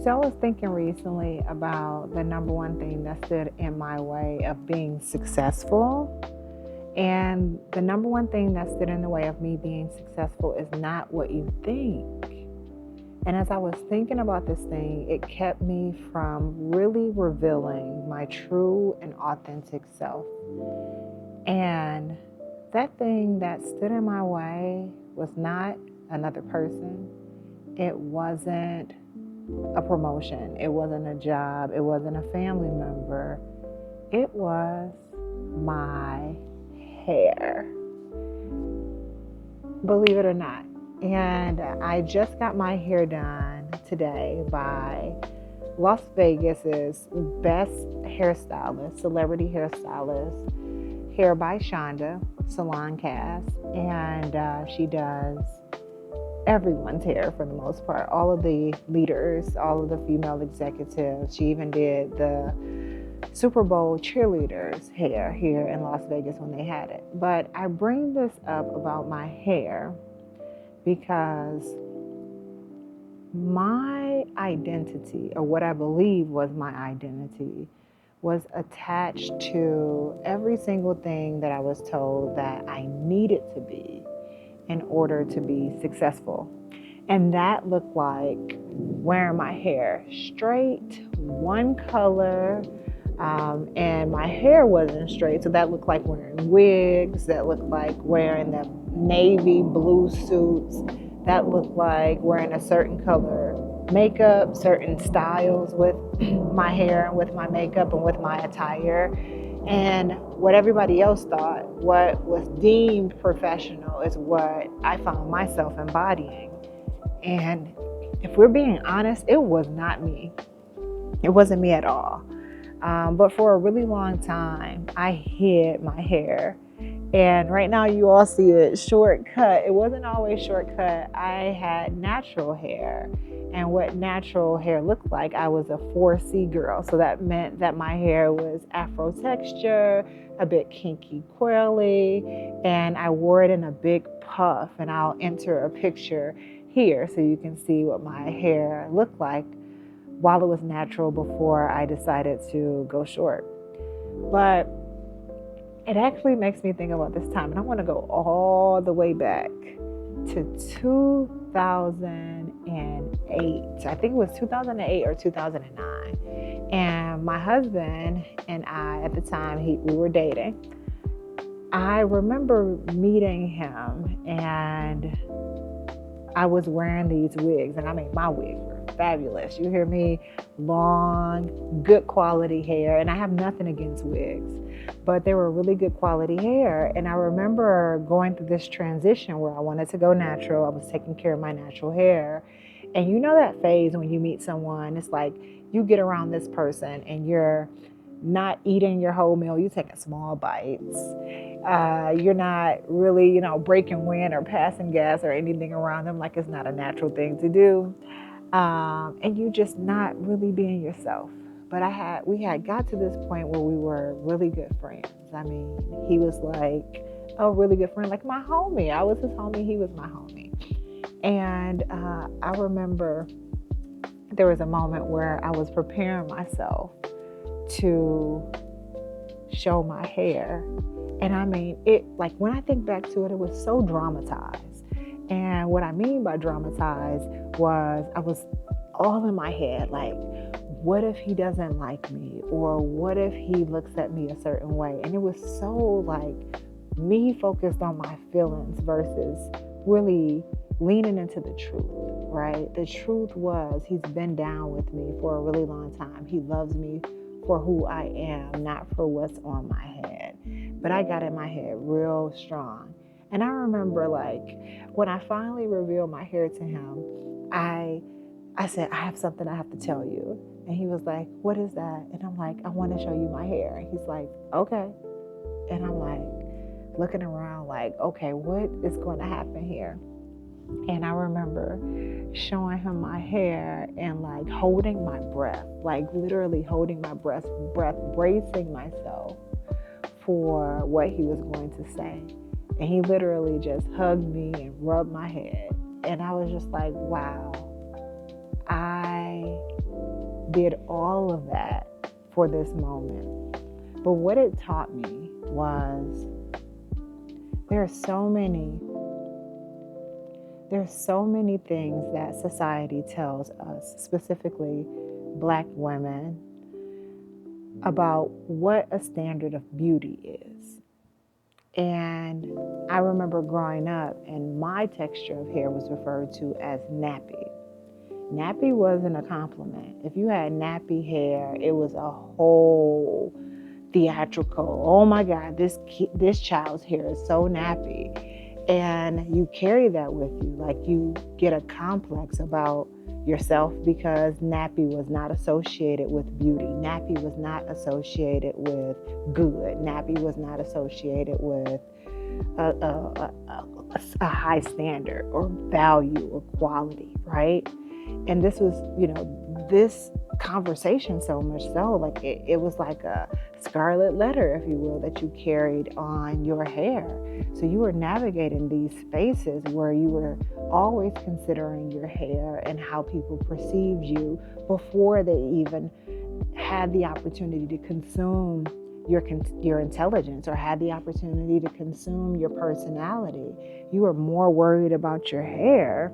So I was thinking recently about the number one thing that stood in my way of being successful. And the number one thing that stood in the way of me being successful is not what you think. And as I was thinking about this thing, it kept me from really revealing my true and authentic self. And that thing that stood in my way was not another person. It wasn't a promotion. It wasn't a job. It wasn't a family member. It was my hair, believe it or not. And I just got my hair done today by Las Vegas's best hairstylist, celebrity hairstylist, Hair by Shonda, Salon Cast. And she does everyone's hair for the most part, all of the leaders, all of the female executives. She even did the Super Bowl cheerleaders hair here in Las Vegas when they had it. But I bring this up about my hair because my identity, or what I believe was my identity, was attached to every single thing that I was told that I needed to be in order to be successful. And that looked like wearing my hair straight, one color, and my hair wasn't straight. So that looked like wearing wigs, that looked like wearing the navy blue suits, that looked like wearing a certain color makeup, certain styles with my hair and with my makeup and with my attire. And what everybody else thought, what was deemed professional, is what I found myself embodying. And if we're being honest, it was not me. It wasn't me at all. But for a really long time, I hid my hair. And right now you all see it shortcut. It wasn't always shortcut. I had natural hair. And what natural hair looked like, I was a 4C girl. So that meant that my hair was afro texture, a bit kinky coily, and I wore it in a big puff. And I'll enter a picture here so you can see what my hair looked like while it was natural before I decided to go short. But it actually makes me think about this time, and I want to go all the way back to 2008. I think it was 2008 or 2009. And my husband and I, at the time, we were dating. I remember meeting him, and I was wearing these wigs, and I mean, my wigs were fabulous. You hear me? Long, good quality hair, and I have nothing against wigs, but they were really good quality hair. And I remember going through this transition where I wanted to go natural. I was taking care of my natural hair. And you know that phase when you meet someone, it's like you get around this person and you're not eating your whole meal, you're taking small bites. You're not really, breaking wind or passing gas or anything around them, like it's not a natural thing to do. And you just not really being yourself. But we had got to this point where we were really good friends. I mean, he was like a really good friend, like my homie. I was his homie, he was my homie. And I remember there was a moment where I was preparing myself to show my hair. And I mean, it, like, when I think back to it, it was so dramatized. And what I mean by dramatized was I was all in my head, like, what if he doesn't like me? Or what if he looks at me a certain way? And it was so like me focused on my feelings versus really leaning into the truth, right? The truth was he's been down with me for a really long time. He loves me for who I am, not for what's on my head. But I got in my head real strong. And I remember, like, when I finally revealed my hair to him, I said, I have something I have to tell you. And he was like, what is that? And I'm like, I want to show you my hair. And he's like, okay. And I'm like, looking around like, okay, what is going to happen here? And I remember showing him my hair and like holding my breath, like literally holding my breath, bracing myself for what he was going to say. And he literally just hugged me and rubbed my head. And I was just like, wow, I did all of that for this moment. But what it taught me was there's so many things that society tells us, specifically Black women, about what a standard of beauty is. And I remember growing up, and my texture of hair was referred to as nappy. Nappy wasn't a compliment. If you had nappy hair, it was a whole theatrical, oh my God, this child's hair is so nappy. And you carry that with you. Like, you get a complex about yourself because nappy was not associated with beauty. Nappy was not associated with good. Nappy was not associated with a high standard or value or quality, right? And this was, this conversation so much so, like it was like a scarlet letter, if you will, that you carried on your hair. So you were navigating these spaces where you were always considering your hair and how people perceived you before they even had the opportunity to consume your intelligence or had the opportunity to consume your personality. You were more worried about your hair.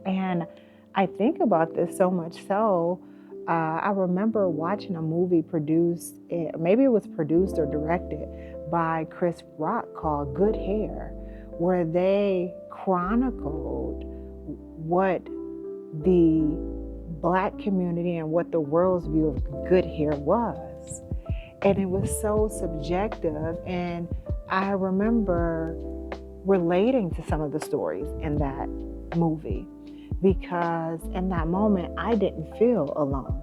And I think about this so much so, I remember watching a movie produced, maybe it was produced or directed by Chris Rock, called Good Hair, where they chronicled what the Black community and what the world's view of good hair was. And it was so subjective. And I remember relating to some of the stories in that movie, because in that moment, I didn't feel alone.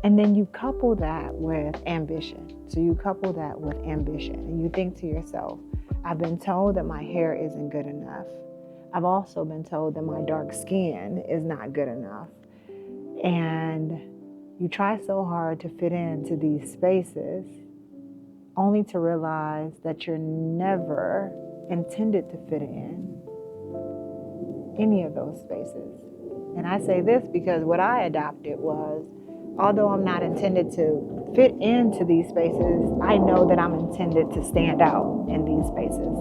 And then you couple that with ambition. So you couple that with ambition and you think to yourself, I've been told that my hair isn't good enough. I've also been told that my dark skin is not good enough. And you try so hard to fit into these spaces only to realize that you're never intended to fit in any of those spaces. And I say this because what I adopted was, although I'm not intended to fit into these spaces, I know that I'm intended to stand out in these spaces.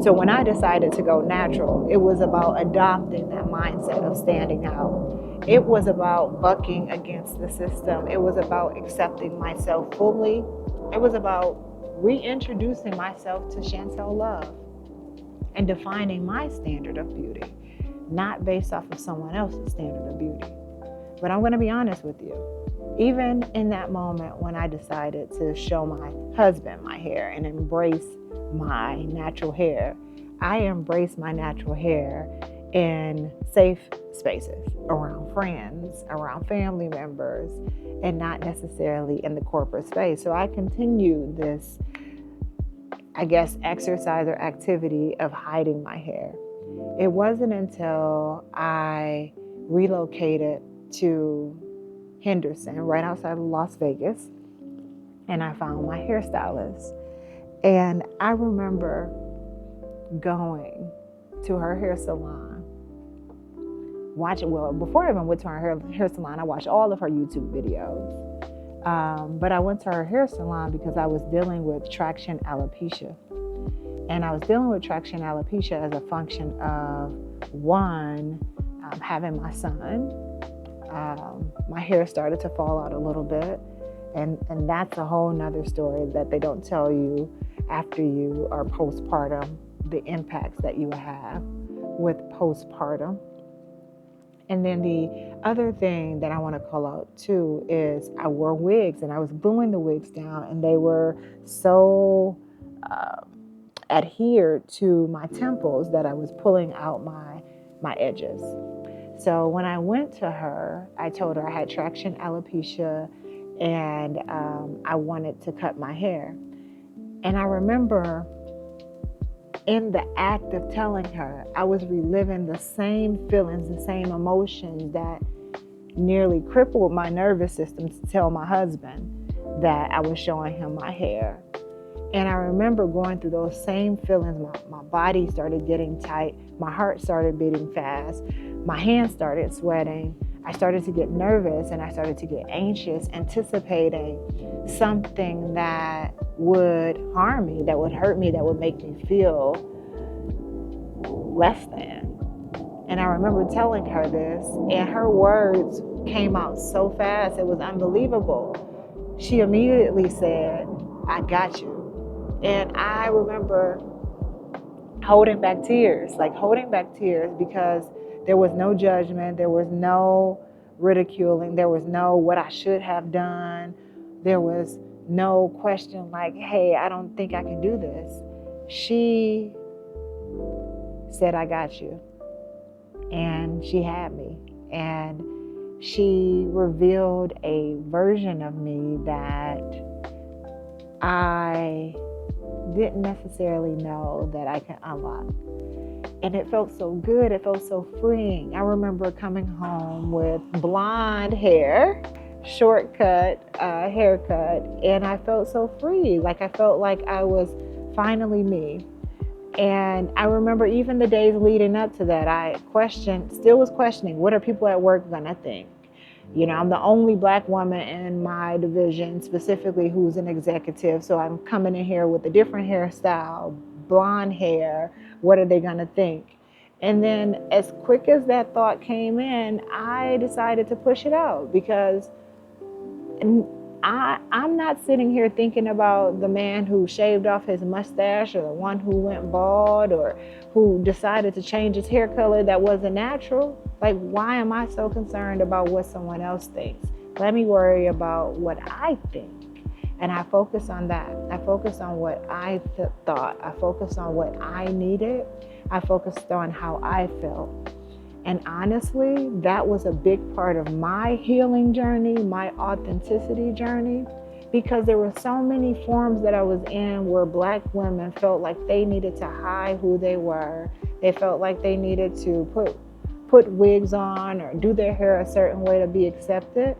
So when I decided to go natural, it was about adopting that mindset of standing out. It was about bucking against the system. It was about accepting myself fully. It was about reintroducing myself to Shantel love and defining my standard of beauty, not based off of someone else's standard of beauty. But I'm going to be honest with you. Even in that moment when I decided to show my husband my hair and embrace my natural hair, I embraced my natural hair in safe spaces, around friends, around family members, and not necessarily in the corporate space. So I continued this, exercise or activity of hiding my hair. It wasn't until I relocated to Henderson, right outside of Las Vegas, and I found my hairstylist. And I remember going to her hair salon, before I even went to her hair salon, I watched all of her YouTube videos. But I went to her hair salon because I was dealing with traction alopecia. And I was dealing with traction alopecia as a function of, one, having my son. My hair started to fall out a little bit. And that's a whole nother story that they don't tell you after you are postpartum, the impacts that you have with postpartum. And then the other thing that I want to call out too is I wore wigs, and I was gluing the wigs down, and they were so adhered to my temples that I was pulling out my edges. So when I went to her, I told her I had traction alopecia and I wanted to cut my hair. And I remember in the act of telling her, I was reliving the same feelings, the same emotions that nearly crippled my nervous system to tell my husband that I was showing him my hair. And I remember going through those same feelings. My body started getting tight. My heart started beating fast. My hands started sweating. I started to get nervous and I started to get anxious, anticipating something that would harm me, that would hurt me, that would make me feel less than. And I remember telling her this, and her words came out so fast, it was unbelievable. She immediately said, "I got you." And I remember holding back tears because there was no judgment, there was no ridiculing, there was no what I should have done, there was no question like, hey, I don't think I can do this. She said, "I got you." And she had me. And she revealed a version of me that I didn't necessarily know that I could unlock. And it felt so good. It felt so freeing. I remember coming home with blonde hair, shortcut haircut, and I felt so free. Like I felt like I was finally me. And I remember even the days leading up to that, I still was questioning, what are people at work gonna think? You know, I'm the only Black woman in my division, specifically who's an executive. So I'm coming in here with a different hairstyle, blonde hair. What are they gonna think? And then as quick as that thought came in, I decided to push it out because I'm not sitting here thinking about the man who shaved off his mustache or the one who went bald or who decided to change his hair color that wasn't natural. Like, why am I so concerned about what someone else thinks? Let me worry about what I think. And I focus on that. I focus on what I thought. I focused on what I needed. I focused on how I felt. And honestly, that was a big part of my healing journey, my authenticity journey, because there were so many forms that I was in where Black women felt like they needed to hide who they were. They felt like they needed to put wigs on or do their hair a certain way to be accepted.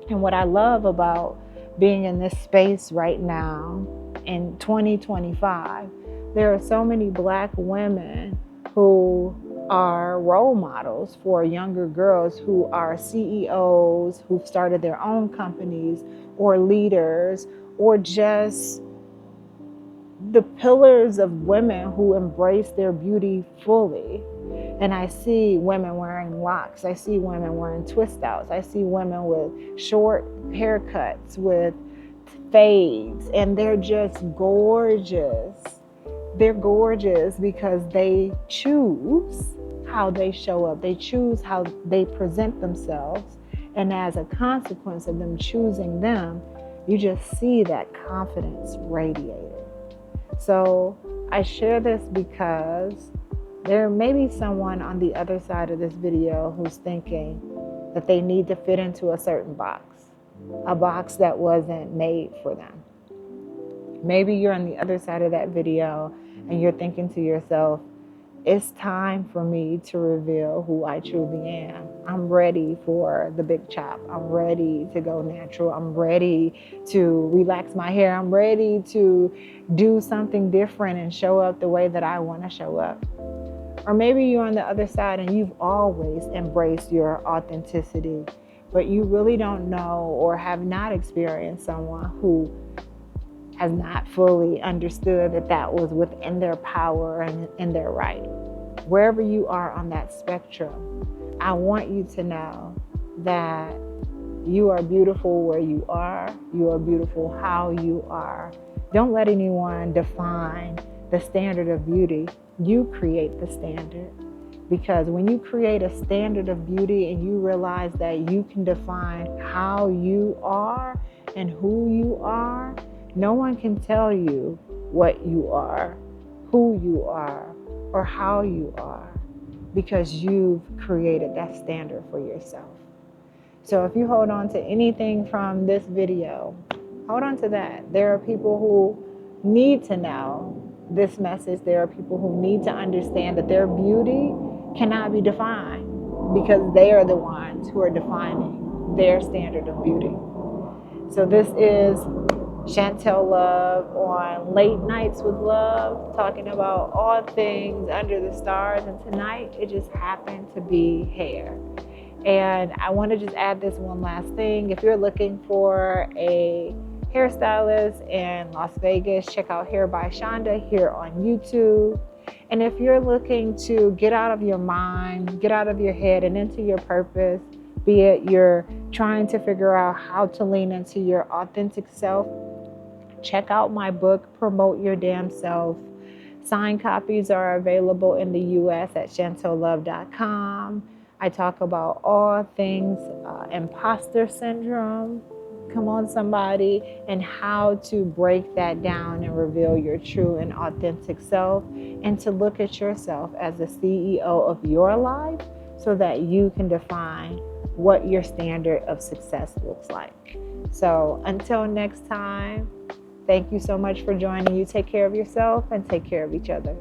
And what I love about being in this space right now in 2025, there are so many Black women who are role models for younger girls who are CEOs, who've started their own companies, or leaders, or just the pillars of women who embrace their beauty fully. And I see women wearing locks. I see women wearing twist outs. I see women with short haircuts, with fades, and they're just gorgeous. They're gorgeous because they choose how they show up. They choose how they present themselves. And as a consequence of them choosing them, you just see that confidence radiating. So I share this because there may be someone on the other side of this video who's thinking that they need to fit into a certain box, a box that wasn't made for them. Maybe you're on the other side of that video and you're thinking to yourself, it's time for me to reveal who I truly am. I'm ready for the big chop. I'm ready to go natural. I'm ready to relax my hair. I'm ready to do something different and show up the way that I want to show up. Or maybe you're on the other side and you've always embraced your authenticity, but you really don't know or have not experienced someone who has not fully understood that that was within their power and in their right. Wherever you are on that spectrum, I want you to know that you are beautiful where you are. You are beautiful how you are. Don't let anyone define the standard of beauty. You create the standard. Because when you create a standard of beauty and you realize that you can define how you are and who you are, no one can tell you what you are, who you are, or how you are, because you've created that standard for yourself. So if you hold on to anything from this video, hold on to that. There are people who need to know this message. There are people who need to understand that their beauty cannot be defined because they are the ones who are defining their standard of beauty. So this is Shantel Love on Late Nights with Love, talking about all things under the stars. And tonight it just happened to be hair. And I want to just add this one last thing. If you're looking for a hairstylist in Las Vegas, check out Hair by Shonda here on YouTube. And if you're looking to get out of your mind, get out of your head and into your purpose, be it you're trying to figure out how to lean into your authentic self, check out my book, Promote Your Damn Self. Signed copies are available in the US at shantellove.com. I talk about all things imposter syndrome, come on somebody, and how to break that down and reveal your true and authentic self, and to look at yourself as the CEO of your life so that you can define what your standard of success looks like. So until next time, thank you so much for joining. You take care of yourself and take care of each other.